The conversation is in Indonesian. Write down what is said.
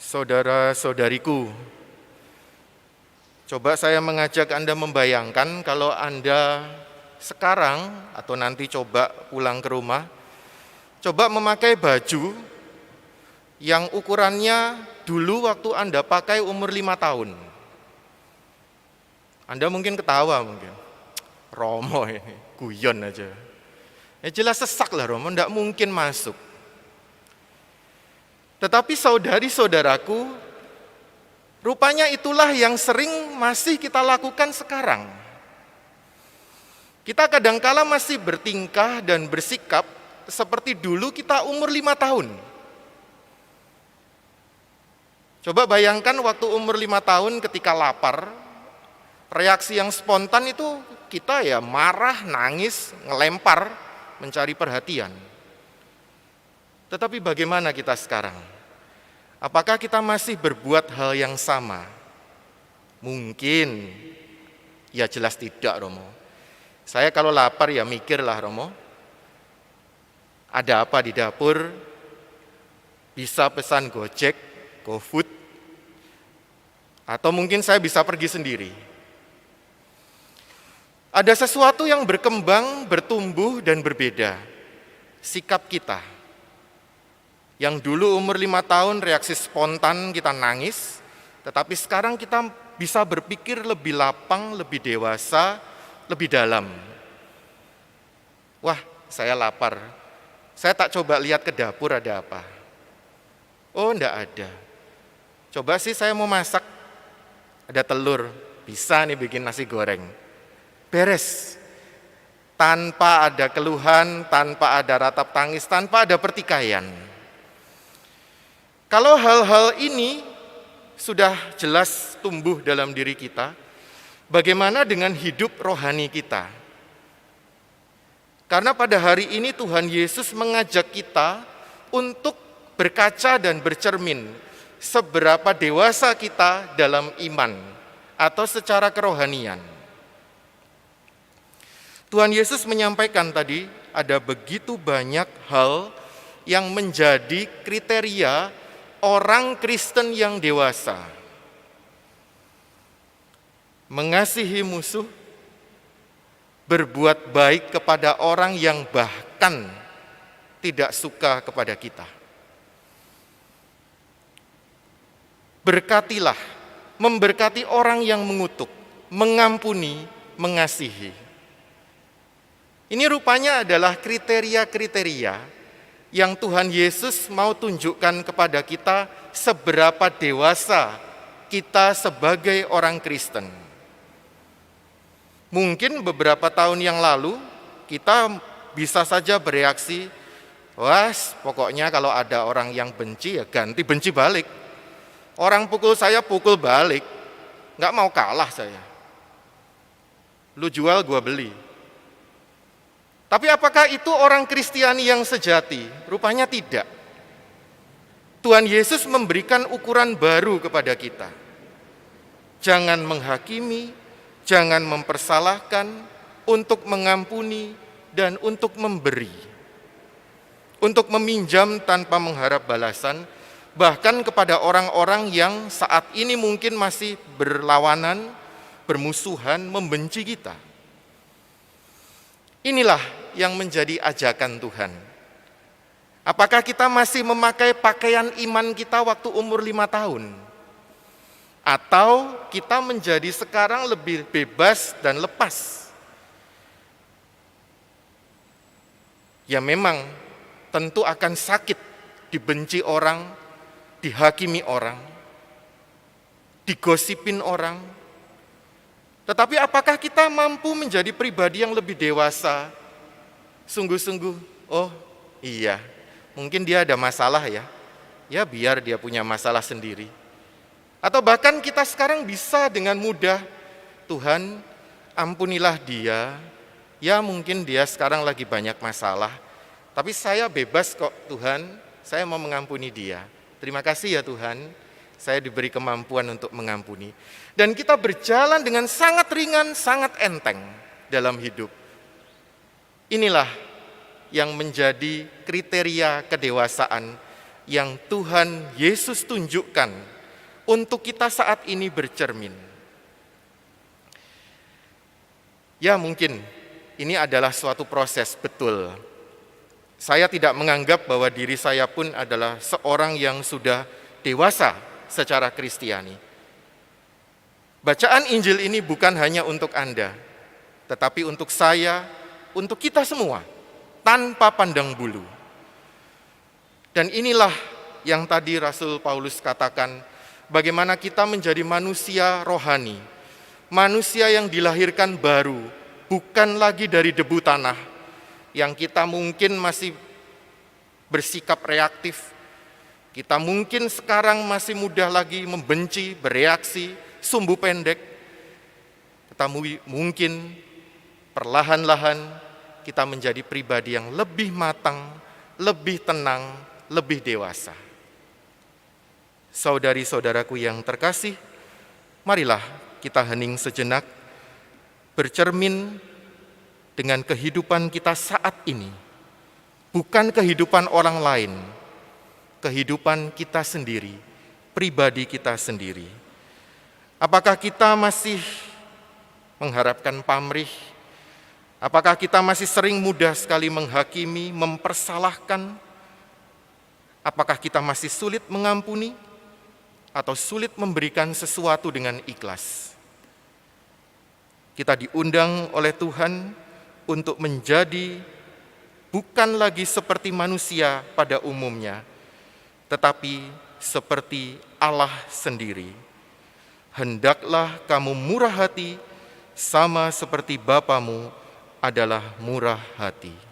Saudara-saudariku, coba saya mengajak Anda membayangkan kalau Anda sekarang atau nanti coba pulang ke rumah, coba memakai baju yang ukurannya dulu waktu Anda pakai umur 5 tahun. Anda mungkin ketawa mungkin, Romo ini, guyon aja. Ya jelas sesak lah Romo, tidak mungkin masuk. Tetapi saudari-saudaraku, rupanya itulah yang sering masih kita lakukan sekarang. Kita kadangkala masih bertingkah dan bersikap seperti dulu kita umur 5 tahun. Coba bayangkan waktu umur 5 tahun ketika lapar, reaksi yang spontan itu kita ya marah, nangis, ngelempar, mencari perhatian. Tetapi bagaimana kita sekarang? Apakah kita masih berbuat hal yang sama? Mungkin, ya jelas tidak Romo. Saya kalau lapar ya mikirlah Romo, ada apa di dapur? Bisa pesan Gojek, GoFood, atau mungkin saya bisa pergi sendiri. Ada sesuatu yang berkembang, bertumbuh, dan berbeda. Sikap kita. Yang dulu umur 5 tahun reaksi spontan kita nangis, tetapi sekarang kita bisa berpikir lebih lapang, lebih dewasa, lebih dalam. Wah, saya lapar. Saya tak coba lihat ke dapur ada apa. Oh, enggak ada. Coba sih saya mau masak. Ada telur, bisa nih bikin nasi goreng. Beres. Tanpa ada keluhan, tanpa ada ratap tangis, tanpa ada pertikaian. Kalau hal-hal ini sudah jelas tumbuh dalam diri kita, bagaimana dengan hidup rohani kita? Karena pada hari ini Tuhan Yesus mengajak kita untuk berkaca dan bercermin seberapa dewasa kita dalam iman atau secara kerohanian. Tuhan Yesus menyampaikan tadi ada begitu banyak hal yang menjadi kriteria orang Kristen yang dewasa. Mengasihi musuh, berbuat baik kepada orang yang bahkan tidak suka kepada kita. Berkatilah, memberkati orang yang mengutuk, mengampuni, mengasihi. Ini rupanya adalah kriteria-kriteria yang Tuhan Yesus mau tunjukkan kepada kita seberapa dewasa kita sebagai orang Kristen. Mungkin beberapa tahun yang lalu kita bisa saja bereaksi, wah pokoknya kalau ada orang yang benci ya ganti benci balik. Orang pukul saya pukul balik, nggak mau kalah saya. Lu jual gua beli. Tapi apakah itu orang Kristiani yang sejati? Rupanya tidak. Tuhan Yesus memberikan ukuran baru kepada kita. Jangan menghakimi, jangan mempersalahkan, untuk mengampuni, dan untuk memberi. Untuk meminjam tanpa mengharap balasan, bahkan kepada orang-orang yang saat ini mungkin masih berlawanan, bermusuhan, membenci kita. Inilah yang menjadi ajakan Tuhan. Apakah kita masih memakai pakaian iman kita waktu umur 5 tahun? Atau kita menjadi sekarang lebih bebas dan lepas? Ya memang tentu akan sakit dibenci orang, dihakimi orang, digosipin orang. Tetapi apakah kita mampu menjadi pribadi yang lebih dewasa? Sungguh-sungguh, oh iya, mungkin dia ada masalah ya. Ya biar dia punya masalah sendiri. Atau bahkan kita sekarang bisa dengan mudah, Tuhan ampunilah dia. Ya mungkin dia sekarang lagi banyak masalah. Tapi saya bebas kok Tuhan, saya mau mengampuni dia. Terima kasih ya Tuhan, saya diberi kemampuan untuk mengampuni. Dan kita berjalan dengan sangat ringan, sangat enteng dalam hidup. Inilah yang menjadi kriteria kedewasaan yang Tuhan Yesus tunjukkan untuk kita saat ini bercermin. Ya, mungkin ini adalah suatu proses, betul. Saya tidak menganggap bahwa diri saya pun adalah seorang yang sudah dewasa secara Kristiani. Bacaan Injil ini bukan hanya untuk Anda, tetapi untuk saya, untuk kita semua, tanpa pandang bulu. Dan inilah yang tadi Rasul Paulus katakan, bagaimana kita menjadi manusia rohani, manusia yang dilahirkan baru, bukan lagi dari debu tanah, yang kita mungkin masih bersikap reaktif, kita mungkin sekarang masih mudah lagi membenci, bereaksi, sumbu pendek. Kita mungkin perlahan-lahan kita menjadi pribadi yang lebih matang, lebih tenang, lebih dewasa. Saudari-saudaraku yang terkasih, marilah kita hening sejenak, bercermin dengan kehidupan kita saat ini, bukan kehidupan orang lain, kehidupan kita sendiri, pribadi kita sendiri. Apakah kita masih mengharapkan pamrih? Apakah kita masih sering mudah sekali menghakimi, mempersalahkan? Apakah kita masih sulit mengampuni atau sulit memberikan sesuatu dengan ikhlas? Kita diundang oleh Tuhan untuk menjadi bukan lagi seperti manusia pada umumnya, tetapi seperti Allah sendiri. Hendaklah kamu murah hati sama seperti Bapamu adalah murah hati.